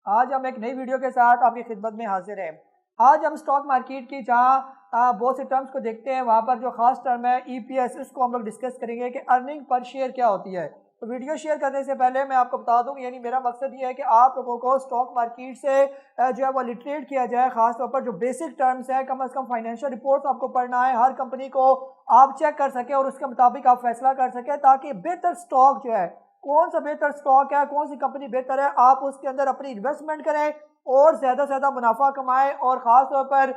आज हम एक नई वीडियो के साथ आपकी खिदमत में हाजिर हैं। आज हम स्टॉक मार्केट की जहां बहुत से टर्म्स को देखते हैं, वहां पर जो खास टर्म है ईपीएस, इसको हम लोग डिस्कस करेंगे कि अर्निंग पर शेयर क्या होती है। तो वीडियो शेयर करने से पहले मैं आपको बता दूं, यानी मेरा मकसद ये है कि आप लोगों को स्टॉक मार्केट से जो है वो लिटरेट किया जाए। खासतौर पर जो बेसिक टर्म्स है, कम अज़ कम फाइनेंशियल रिपोर्ट आपको पढ़ना है, हर कंपनी को आप चेक कर सकें और उसके मुताबिक आप फैसला कर सकें, ताकि बेहतर स्टॉक जो है, कौन सा बेहतर स्टॉक है, कौन सी कंपनी बेहतर है, आप उसके अंदर अपनी इन्वेस्टमेंट करें और ज़्यादा से ज़्यादा मुनाफा कमाएं। और ख़ास तौर पर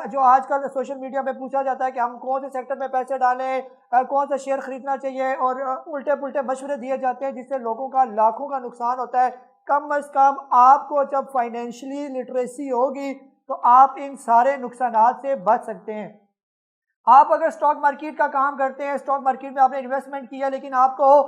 जो आजकल सोशल मीडिया पे पूछा जाता है कि हम कौन से सेक्टर में पैसे डालें, कौन सा शेयर खरीदना चाहिए, और उल्टे पुल्टे मशवरे दिए जाते हैं जिससे लोगों का लाखों का नुकसान होता है। कम अज़ कम आपको जब फाइनेंशियली लिटरेसी होगी तो आप इन सारे नुकसानात से बच सकते हैं। आप अगर स्टॉक मार्केट का काम करते हैं, स्टॉक मार्केट में आपने इन्वेस्टमेंट किया, लेकिन आपको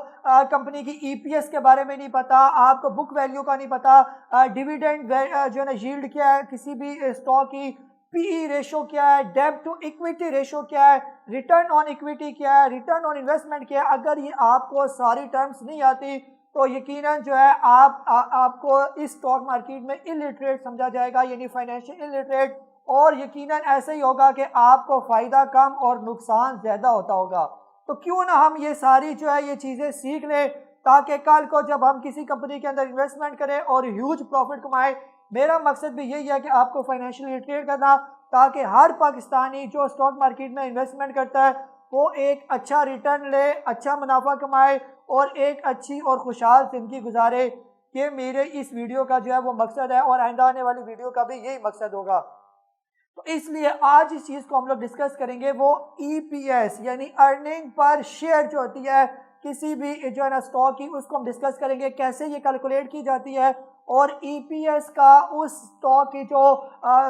कंपनी की ईपीएस के बारे में नहीं पता, आपको बुक वैल्यू का नहीं पता, डिविडेंड जो है ना यील्ड क्या है किसी भी स्टॉक की, पीई रेशो क्या है, डेब्ट टू इक्विटी रेशो क्या है, रिटर्न ऑन इक्विटी क्या है, रिटर्न ऑन इन्वेस्टमेंट क्या है, अगर ये आपको सारी टर्म्स नहीं आती तो यकीनन जो है आपको इस स्टॉक मार्केट में इलिटरेट समझा जाएगा, यानी फाइनेंशियल इलिटरेट। और यकीनन ऐसे ही होगा कि आपको फ़ायदा कम और नुकसान ज़्यादा होता होगा। तो क्यों ना हम ये सारी जो है ये चीज़ें सीख लें, ताकि कल को जब हम किसी कंपनी के अंदर इन्वेस्टमेंट करें और ह्यूज प्रॉफिट कमाएं। मेरा मकसद भी यही है कि आपको फाइनेंशियल लिटरेट करना, ताकि हर पाकिस्तानी जो स्टॉक मार्केट में इन्वेस्टमेंट करता है वो एक अच्छा रिटर्न ले, अच्छा मुनाफा कमाए और एक अच्छी और खुशहाल ज़िंदगी गुजारे। ये मेरे इस वीडियो का जो है वो मकसद है और आइंदा आने वाली वीडियो का भी यही मकसद होगा। तो इसलिए आज इस चीज़ को हम लोग डिस्कस करेंगे, वो ईपीएस यानी अर्निंग पर शेयर जो होती है किसी भी जो है ना स्टॉक की, उसको हम डिस्कस करेंगे कैसे ये कैलकुलेट की जाती है, और ईपीएस का उस स्टॉक की जो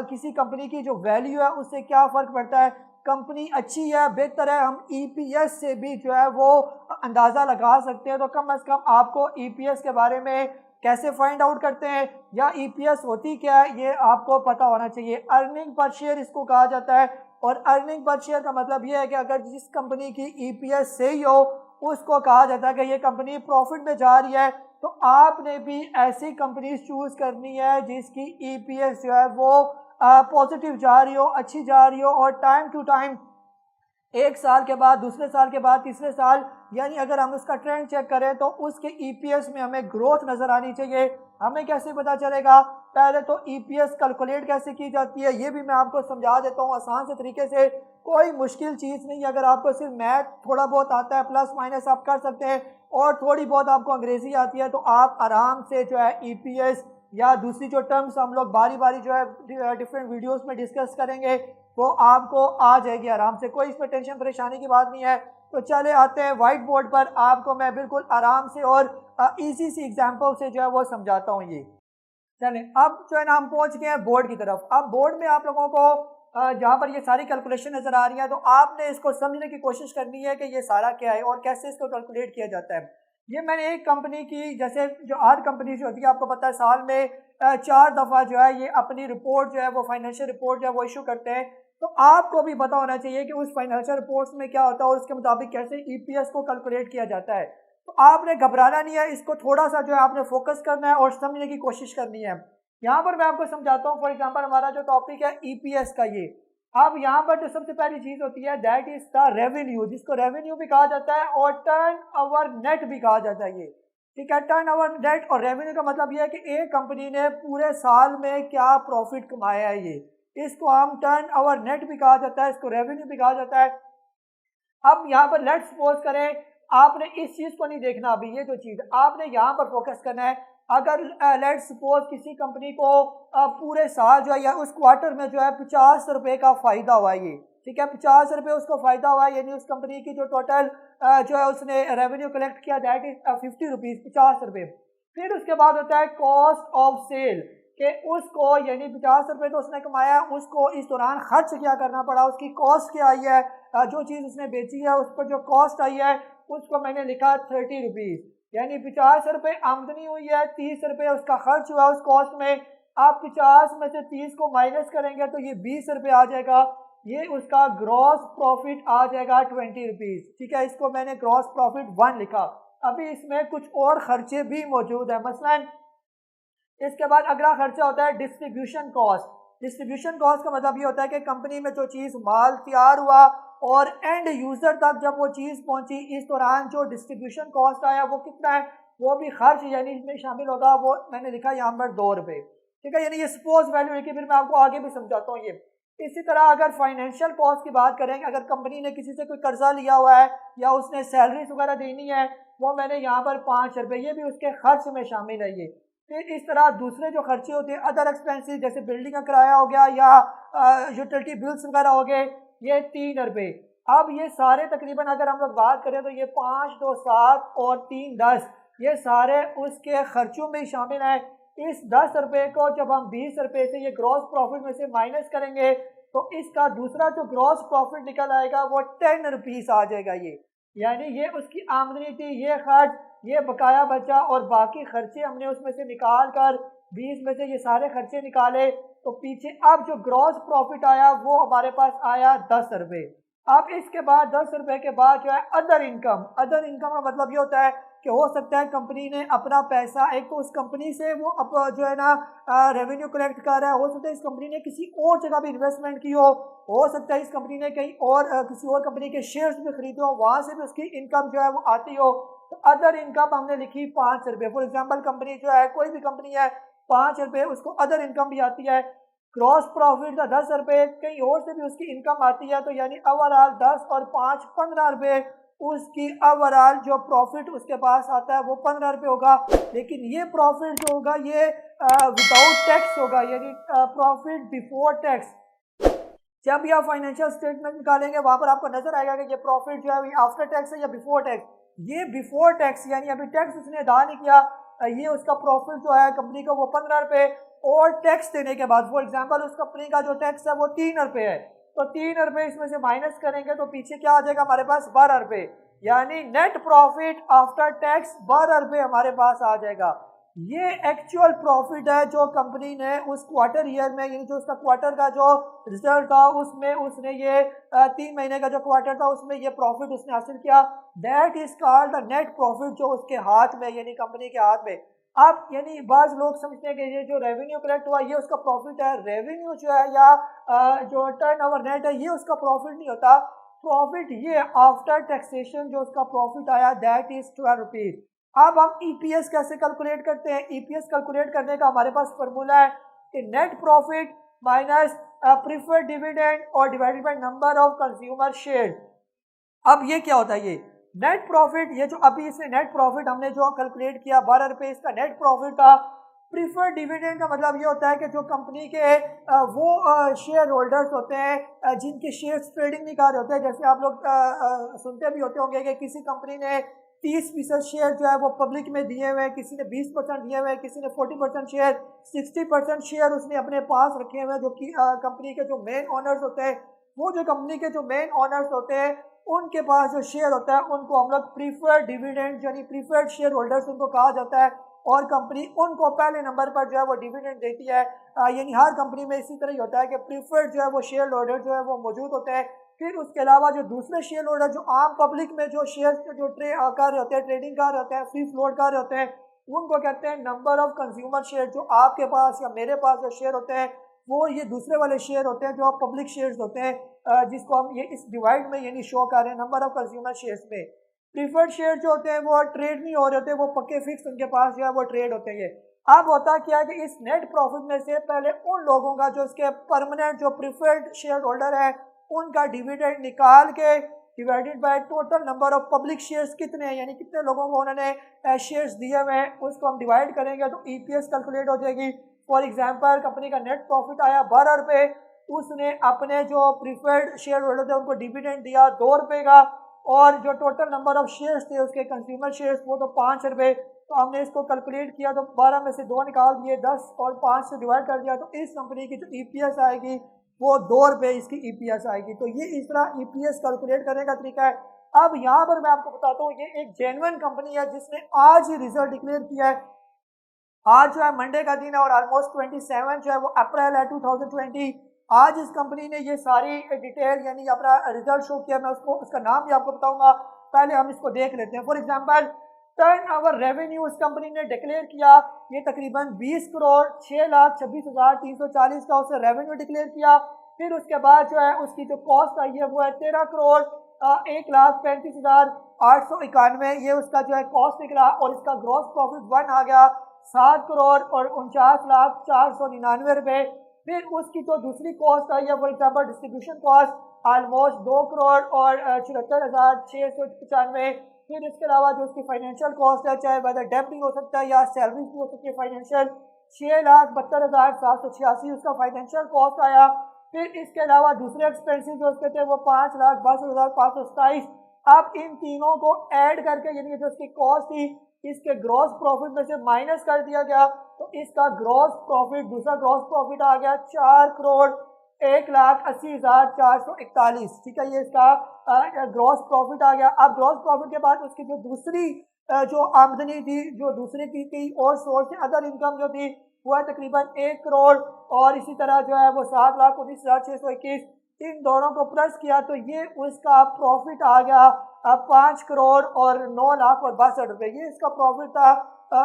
किसी कंपनी की जो वैल्यू है उससे क्या फ़र्क पड़ता है, कंपनी अच्छी है बेहतर है, हम ईपीएस से भी जो है वो अंदाज़ा लगा सकते हैं। तो कम अज़ कम आपको ईपीएस के बारे में कैसे फाइंड आउट करते हैं या ईपीएस होती क्या है ये आपको पता होना चाहिए। अर्निंग पर शेयर इसको कहा जाता है, और अर्निंग पर शेयर का मतलब ये है कि अगर जिस कंपनी की ईपीएस सही हो उसको कहा जाता है कि ये कंपनी प्रॉफिट में जा रही है। तो आपने भी ऐसी कंपनी चूज करनी है जिसकी ईपीएस जो है वो पॉजिटिव जा रही हो, अच्छी जा रही हो, और टाइम टू टाइम, एक साल के बाद, दूसरे साल के बाद, तीसरे साल, यानी अगर हम उसका ट्रेंड चेक करें तो उसके ईपीएस में हमें ग्रोथ नज़र आनी चाहिए। हमें कैसे पता चलेगा? पहले तो ईपीएस कैलकुलेट कैसे की जाती है ये भी मैं आपको समझा देता हूँ आसान से तरीके से। कोई मुश्किल चीज़ नहीं, अगर आपको सिर्फ मैथ थोड़ा बहुत आता है, प्लस माइनस आप कर सकते हैं, और थोड़ी बहुत आपको अंग्रेज़ी आती है, तो आप आराम से जो है ईपीएस या दूसरी जो टर्म्स हम लोग बारी बारी जो है डिफरेंट वीडियोस में डिस्कस करेंगे वो आपको आ जाएगी आराम से। कोई इसमें टेंशन परेशानी की बात नहीं है। तो चले आते हैं व्हाइट बोर्ड पर, आपको मैं बिल्कुल आराम से और इजी सी एग्जांपल से जो है वो समझाता हूँ ये। चलें, अब जो है ना हम पहुंच गए हैं बोर्ड की तरफ। अब बोर्ड में आप लोगों को जहाँ पर ये सारी कैलकुलेशन नज़र आ रही है, तो आपने इसको समझने की कोशिश करनी है कि ये सारा क्या है और कैसे इसको कैलकुलेट किया जाता है। ये मैंने एक कंपनी की, जैसे जो हर कंपनी जो होती है आपको पता है साल में 4 दफ़ा जो है ये अपनी रिपोर्ट जो है वो फाइनेंशियल रिपोर्ट जो है वो इशू करते हैं। तो आपको भी पता होना चाहिए कि उस फाइनेंशियल रिपोर्ट्स में क्या होता है और उसके मुताबिक कैसे ईपीएस को कैलकुलेट किया जाता है। तो आपने घबराना नहीं है, इसको थोड़ा सा जो है आपने फोकस करना है और समझने की कोशिश करनी है। यहाँ पर मैं आपको समझाता हूँ। फॉर एग्जांपल हमारा जो टॉपिक है ईपीएस का ये, अब यहाँ पर जो सबसे पहली चीज होती है दैट इज द रेवेन्यू, जिसको रेवेन्यू भी कहा जाता है और टर्न ओवर नेट भी कहा जाता है। ये ठीक है, टर्न ओवर नेट और रेवेन्यू का मतलब ये है कि एक कंपनी ने पूरे साल में क्या प्रॉफिट कमाया है, ये इसको हम टर्न ओवर नेट भी कहा जाता है, इसको रेवेन्यू भी कहा जाता है। अब यहाँ पर लेट्स सपोज करें, आपने इस चीज को नहीं देखना अभी, ये जो चीज आपने यहाँ पर फोकस करना है। अगर लेट्स सपोज किसी कंपनी को पूरे साल जो है या उस क्वार्टर में जो है 50 रुपए का फायदा हुआ है, ये ठीक है, 50 रुपए उसको फायदा हुआ है, यानी उस कंपनी की जो टोटल जो है उसने रेवेन्यू कलेक्ट किया दैट इज 50 रुपीज, 50 रुपए। फिर उसके बाद होता है कॉस्ट ऑफ सेल, कि उसको यानी 50 रुपए तो उसने कमाया, उसको इस दौरान खर्च क्या करना पड़ा, उसकी कॉस्ट क्या आई है, जो चीज़ उसने बेची है उस पर जो कॉस्ट आई है उसको मैंने लिखा 30 रुपीज़, यानी 50 रुपए आमदनी हुई है, 30 रुपए उसका खर्च हुआ उस कॉस्ट में। आप 50 में से 30 को माइनस करेंगे तो ये 20 रुपए आ जाएगा, ये उसका ग्रॉस प्रॉफिट आ जाएगा 20 रुपीज़। ठीक है, इसको मैंने ग्रॉस प्रॉफिट 1 लिखा। अभी इसमें कुछ और खर्चे भी मौजूद है, मसलन इसके बाद अगला खर्चा होता है डिस्ट्रीब्यूशन कॉस्ट। डिस्ट्रीब्यूशन कॉस्ट का मतलब ये होता है कि कंपनी में जो चीज़ माल तैयार हुआ और एंड यूज़र तक जब वो चीज़ पहुंची, इस दौरान जो डिस्ट्रीब्यूशन कॉस्ट आया वो कितना है, वो भी खर्च यानी इसमें शामिल होगा। वो मैंने लिखा यहाँ पर 2 रुपये, ठीक है, यानी ये सपोज वैल्यू लिखी, फिर मैं आपको आगे भी समझाता हूँ ये। इसी तरह अगर फाइनेंशियल कॉस्ट की बात करें, अगर कंपनी ने किसी से कोई कर्जा लिया हुआ है या उसने सैलरीज वगैरह देनी है, वो मैंने यहाँ पर 5 रुपये, ये भी उसके खर्च में शामिल है ये। फिर इस तरह दूसरे जो खर्चे होते हैं अदर एक्सपेंसेस, जैसे बिल्डिंग का किराया हो गया या यूटिलिटी बिल्स वगैरह हो गए, ये 3 रुपये। अब ये सारे तकरीबन अगर हम लोग बात करें तो ये 5, 2, 7 और 3, 10, ये सारे उसके खर्चों में शामिल हैं। इस 10 रुपये को जब हम 20 रुपये से ये ग्रॉस प्रॉफिट में से माइनस करेंगे तो इसका दूसरा जो ग्रॉस प्रॉफिट निकल आएगा वो 10 रुपीस आ जाएगा ये, यानी ये उसकी आमदनी थी, ये खर्च, ये बकाया बचा और बाकी खर्चे हमने उसमें से निकाल कर 20 में से ये सारे खर्चे निकाले तो पीछे अब जो ग्रॉस प्रॉफिट आया वो हमारे पास आया 10 रुपये। अब इसके बाद 10 रुपये के बाद जो है अदर इनकम। अदर इनकम का मतलब ये होता है कि हो सकता है कंपनी ने अपना पैसा, एक तो उस कंपनी से वो जो है ना रेवेन्यू कलेक्ट कर रहा है, हो सकता है इस कंपनी ने किसी और जगह भी इन्वेस्टमेंट की हो सकता है इस कंपनी ने कहीं और किसी और कंपनी के शेयर्स भी खरीदे हो, वहाँ से भी उसकी इनकम जो है वो आती हो। तो अदर इनकम हमने लिखी 5 रुपये। फॉर एग्जाम्पल कंपनी जो है, कोई भी कंपनी है, 5 रुपये उसको अदर इनकम भी आती है। ग्रॉस प्रॉफिट का 10 रुपये, कहीं और से भी उसकी इनकम आती है, तो यानी ओवरऑल 10 और 5 15 रुपये उसकी ओवरऑल जो प्रॉफिट उसके पास आता है वो 15 रुपये होगा। लेकिन ये प्रॉफिट जो होगा ये विदाउट टैक्स होगा, यानी प्रॉफिट बिफोर टैक्स। जब आप फाइनेंशियल स्टेटमेंट निकालेंगे वहां पर आपको नजर आएगा कि ये प्रॉफिट जो है आफ्टर टैक्स है या बिफोर टैक्स। ये बिफोर टैक्स यानी अभी टैक्स उसने अदा नहीं किया, ये उसका प्रॉफिट जो है कंपनी का वो 15 रुपये, और टैक्स देने के बाद फॉर एग्जांपल उस कंपनी का जो टैक्स है वो 3 रुपये है, तो 3 रुपये इसमें से माइनस करेंगे तो पीछे क्या आ जाएगा हमारे पास 12 रुपये, यानी नेट प्रॉफिट आफ्टर टैक्स 12 रुपये हमारे पास आ जाएगा। ये एक्चुअल प्रॉफिट है जो कंपनी ने उस क्वार्टर ईयर में, यानी जो उसका क्वार्टर का जो रिजल्ट था उसमें उसने ये 3 महीने का जो क्वार्टर था उसमें ये प्रॉफिट उसने हासिल किया। That is called the net profit, जो उसके हाथ में यानी कंपनी के हाथ में। अब यानी बाज़ लोग समझते हैं कि ये जो रेवेन्यू कलेक्ट हुआ ये उसका प्रॉफिट है। रेवेन्यू जो है या जो टर्नओवर नेट है ये उसका प्रॉफिट नहीं होता। प्रॉफिट ये आफ्टर टैक्सेशन जो उसका प्रॉफिट आया दैट इज 12 रुपीज। अब हम ईपीएस कैसे कैलकुलेट करते हैं? ईपीएस कैलकुलेट करने का हमारे पास फॉर्मूला है कि net profit minus preferred dividend और divided by number of consumer share. अब ये क्या होता है? ये नेट प्रॉफिट, ये जो अभी इसने नेट प्रॉफिट हमने जो कैलकुलेट किया 12 रुपये, इसका नेट प्रॉफिट था। प्रीफर्ड डिविडेंड का मतलब ये होता है कि जो कंपनी के वो शेयर होल्डर्स होते हैं जिनके शेयर्स ट्रेडिंग नहीं कर रहे होते हैं। जैसे आप लोग सुनते भी होते होंगे कि किसी कंपनी ने 30% शेयर जो है वो पब्लिक में दिए हुए हैं, किसी ने 20% दिए हुए हैं, किसी ने 40% शेयर, 60% शेयर उसने अपने पास रखे हुए हैं। जो कि कंपनी के जो मेन ओनर्स होते हैं, वो जो कंपनी के जो मेन ओनर्स होते हैं उनके पास जो शेयर होता है उनको हम लोग प्रीफर्ड डिविडेंड यानी प्रीफर्ड शेयर होल्डर्स उनको कहा जाता है, और कंपनी उनको पहले नंबर पर जो है वो डिविडेंड देती है। यानी हर कंपनी में इसी तरह ही होता है कि प्रीफर्ड जो है वो शेयर होल्डर जो है वो मौजूद होते हैं। फिर उसके अलावा जो दूसरे शेयर होल्डर जो आम पब्लिक में जो शेयर जो कर रहे होते हैं, ट्रेडिंग कर रहे होते हैं, फ्री फ्लोट कर रहे होते हैं, उनको कहते हैं नंबर ऑफ कंज्यूमर शेयर। जो आपके पास या मेरे पास जो शेयर होते हैं वो ये दूसरे वाले शेयर होते हैं जो पब्लिक शेयर्स होते हैं, जिसको हम ये इस डिवाइड में यानी शो कर रहे हैं नंबर ऑफ कंज्यूमर शेयर्स में। प्रीफर्ड शेयर जो होते हैं वो ट्रेड नहीं हो रहे होते, वो पक्के फिक्स उनके पास जो है वो ट्रेड होते हैं। अब होता क्या है कि इस नेट प्रॉफिट में से पहले उन लोगों का जो इसके परमानेंट जो प्रीफर्ड शेयर होल्डर है उनका डिविडेंड निकाल के divided by total number of public shares कितने हैं, यानी कितने लोगों को उन्होंने शेयर्स दिए हुए हैं, उसको हम डिवाइड करेंगे तो ईपीएस कैलकुलेट हो जाएगी। फॉर एग्जांपल कंपनी का नेट प्रॉफिट आया 12 रुपये, उसने अपने जो प्रीफर्ड शेयर होल्डर थे उनको डिविडेंड दिया 2 रुपये का, और जो टोटल नंबर ऑफ शेयर्स थे उसके कंज्यूमर शेयर्स वो तो 5 रुपये। तो हमने इसको कैलकुलेट किया तो 12 में से 2 निकाल दिए, 10 और 5 से डिवाइड कर दिया, तो इस कंपनी की जो ईपीएस आएगी वो 2 रुपये इसकी ईपीएस आएगी। तो ये इस तरह ईपीएस कैलकुलेट करने का तरीका है। अब यहाँ पर मैं आपको बताता हूँ ये एक जेन्युइन कंपनी है जिसने आज ही रिजल्ट डिक्लेयर किया है। आज जो है मंडे का दिन है और ऑलमोस्ट 27 जो है वो अप्रैल है 2020। आज इस कंपनी ने ये सारी डिटेल यानी अपना रिजल्ट शो किया। मैं उसको उसका नाम भी आपको बताऊंगा, पहले हम इसको देख लेते हैं। फॉर एग्जांपल टर्नओवर रेवेन्यू उस कंपनी ने डिक्लेयर किया, ये तकरीबन 20 करोड़ 6,26,340 का उसने रेवेन्यू डिक्लेयर किया। फिर उसके बाद जो है उसकी जो कॉस्ट आई है वो है 13 करोड़ 1,35,891, ये उसका जो है कॉस्ट निकला। और इसका ग्रॉस प्रॉफिट 1 आ गया 7 करोड़ और 49,499 रुपये। फिर उसकी जो दूसरी कॉस्ट आई है for example distribution cost almost 2 crore और 74,695। फिर इसके अलावा जो उसकी फाइनेंशियल कॉस्ट है, चाहे वह डेब्ट भी हो सकता है या सैलरी भी हो सकती है, फाइनेंशियल 6,72,786 उसका फाइनेंशियल कॉस्ट आया। फिर इसके अलावा दूसरे एक्सपेंसेस जो उसके थे वो 5,62,527। अब इन तीनों को ऐड करके यानी जो उसकी कॉस्ट थी इसके ग्रॉस प्रॉफिट में से माइनस कर दिया गया, तो इसका ग्रॉस प्रॉफिट दूसरा ग्रॉस प्रॉफिट आ गया 4 करोड़ 1,80,441। ठीक है, ये इसका ग्रॉस प्रॉफिट आ गया। अब ग्रॉस प्रॉफिट के बाद उसकी जो दूसरी जो आमदनी थी, जो दूसरे की और सोर्स से अदर इनकम जो थी वो है तकरीबन 1 करोड़ और इसी तरह जो है वो 7,19,621। इन दोनों को प्लस किया तो ये उसका प्रॉफिट आ गया 5 करोड़ और 9,62,000 रुपये। ये इसका प्रॉफिट था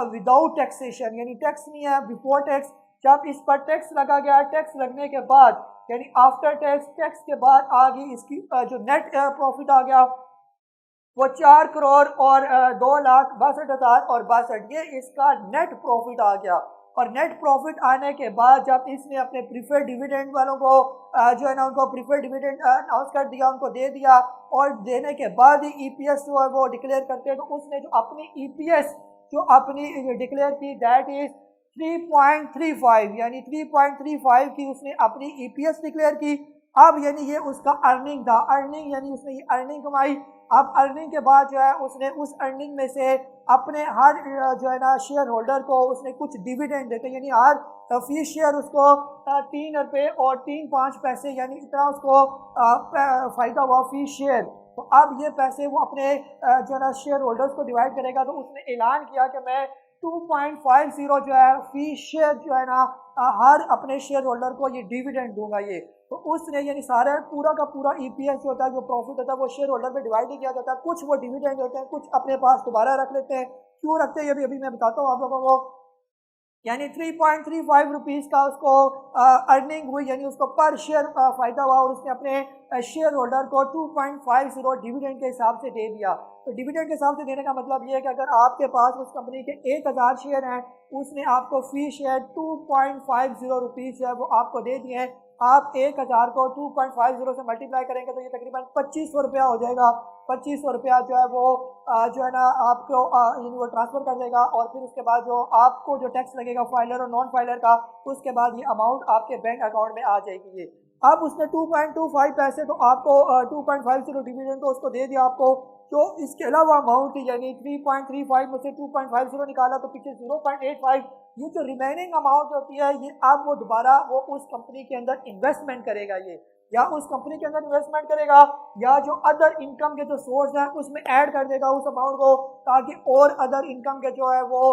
विदाउट टैक्सेशन, यानी टैक्स नहीं है, बिफोर टैक्स। जब इस पर टैक्स लगा गया, टैक्स लगने के बाद यानी आफ्टर टैक्स, टैक्स के बाद आ गई इसकी जो नेट प्रॉफिट आ गया वो 4 करोड़ और 2,62,000 और 62, ये इसका नेट प्रॉफिट आ गया। और नेट प्रॉफिट आने के बाद जब इसने अपने प्रीफर्ड डिविडेंड वालों को जो है ना उनको प्रीफर्ड डिविडेंड अनाउंस कर दिया, उनको दे दिया, और देने के बाद ही ईपीएस जो है वो डिक्लेयर करते हैं, तो उसने जो अपनी ईपीएस जो अपनी डिक्लेयर की दैट इज 3.35, यानी 3.35 की उसने अपनी ईपीएस डिक्लेयर की। अब यानी ये उसका अर्निंग था, अर्निंग यानी उसने ये अर्निंग कमाई। अब अर्निंग के बाद जो है उसने उस अर्निंग में से अपने हर जो है ना शेयर होल्डर को उसने कुछ डिविडेंड देते, यानी हर फी शेयर उसको 3 रुपये और 3-5 पैसे यानी इतना उसको फ़ायदा हुआ फी शेयर। तो अब ये पैसे वो अपने जो है ना शेयर होल्डर्स को डिवाइड करेगा। तो उसने ऐलान किया कि मैं 2.50 जो है फी शेयर जो है ना हर अपने शेयर होल्डर को ये डिविडेंड दूंगा। ये तो उसने यानी सारा पूरा का पूरा ईपीएस जो होता है, जो प्रॉफिट होता है, वो शेयर होल्डर में डिवाइड नहीं किया जाता। कुछ वो डिविडेंड होते हैं, कुछ अपने पास दोबारा रख लेते हैं। क्यों रखते हैं ये भी अभी मैं बताता हूँ आप लोगों को। यानी 3.35 रुपीज़ का उसको अर्निंग हुई, यानी उसको पर शेयर फ़ायदा हुआ, और उसने अपने शेयर होल्डर को 2.50 डिविडेंड के हिसाब से दे दिया। तो डिविडेंड के हिसाब से देने का मतलब ये है कि अगर आपके पास उस कंपनी के 1,000 शेयर हैं, उसने आपको फी शेयर 2.50 रुपीज़ जो है वो आपको दे दिए हैं। आप 1,000 को 2.50 से मल्टीप्लाई करेंगे तो ये तकरीबन 2,500 रुपया हो जाएगा। 2,500 रुपया जो है वो जो है ना आपको यानी वो ट्रांसफ़र कर देगा, और फिर उसके बाद जो आपको जो टैक्स लगेगा फाइलर और नॉन फाइलर का, उसके बाद ये अमाउंट आपके बैंक अकाउंट में आ जाएगी। ये अब उसने 2.25 पैसे तो आपको 2.50 डिविडेंड तो उसको दे दिया आपको। तो इसके अलावा अमाउंट यानी 3.35 में से 2.50 निकाला तो पीछे 0.85, ये जो रिमेनिंग अमाउंट होती है ये अब वो दोबारा वो उस कंपनी के अंदर इन्वेस्टमेंट करेगा। ये या उस कंपनी के अंदर इन्वेस्टमेंट करेगा या जो अदर इनकम के जो सोर्स हैं उसमें ऐड कर देगा उस अमाउंट को, ताकि और अदर इनकम के जो है वो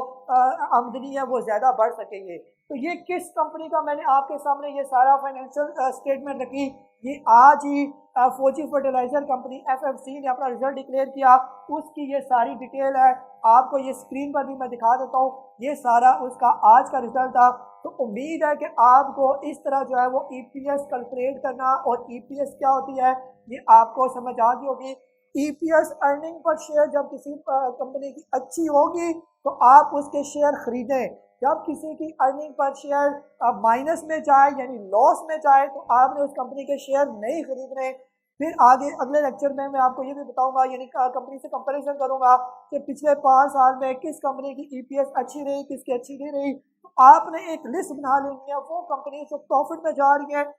आमदनी है वो ज़्यादा बढ़ सकेंगे। तो ये किस कंपनी का मैंने आपके सामने ये सारा फाइनेंशियल स्टेटमेंट रखी, ये आज ही फौजी फर्टिलाइजर कंपनी एफएफसी ने अपना रिजल्ट डिक्लेयर किया, उसकी ये सारी डिटेल है। आपको ये स्क्रीन पर भी मैं दिखा देता हूँ, ये सारा उसका आज का रिजल्ट था। तो उम्मीद है कि आपको इस तरह जो है वो ईपीएस कैलकुलेट करना और ईपीएस क्या होती है ये आपको समझ आ गई होगी। ईपीएस अर्निंग पर शेयर जब किसी कंपनी की अच्छी होगी तो आप उसके शेयर खरीदें, जब किसी की अर्निंग पर शेयर माइनस में जाए यानी लॉस में जाए तो आपने उस कंपनी के शेयर नहीं खरीदने। फिर आगे अगले लेक्चर में मैं आपको ये भी बताऊंगा, यानी कंपनी से कंपैरिजन करूंगा कि पिछले 5 साल में किस कंपनी की ईपीएस अच्छी रही, किसकी अच्छी नहीं रही। तो आपने एक लिस्ट बना लेनी है, वो कंपनी जो प्रॉफिट में जा रही है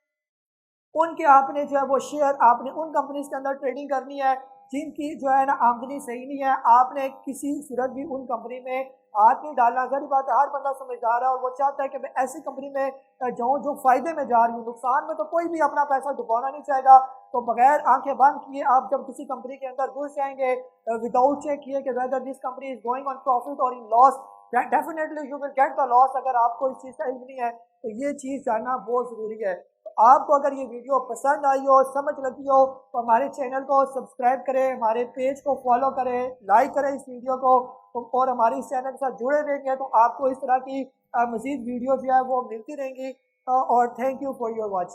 उनके आपने जो है वो शेयर आपने उन कंपनीज के अंदर ट्रेडिंग करनी है। जिनकी जो है ना आमदनी सही नहीं है, आपने किसी सूरत भी उन कंपनी में हाथ नहीं डालना। गरीब बात है, हर बंदा समझदार है और वो चाहता है कि मैं ऐसी कंपनी में जाऊँ जो फायदे में जा रही हूँ, नुकसान में तो कोई भी अपना पैसा डुबाना नहीं चाहेगा। तो बगैर आंखें बंद किए आप जब किसी कंपनी के अंदर घुस जाएंगे विदाउट चेक किए कि whether this company is going on profit or in loss, definitely you will get the loss. अगर आपको इस चीज़ का इल्म नहीं है तो ये चीज़ जानना बहुत ज़रूरी है। आपको अगर ये वीडियो पसंद आई हो, समझ लगी हो, तो हमारे चैनल को सब्सक्राइब करें, हमारे पेज को फॉलो करें, लाइक करें इस वीडियो को, और हमारे इस चैनल के साथ जुड़े रहेंगे तो आपको इस तरह की मज़ीद वीडियो जो है वो मिलती रहेंगी। और thank you for your watching.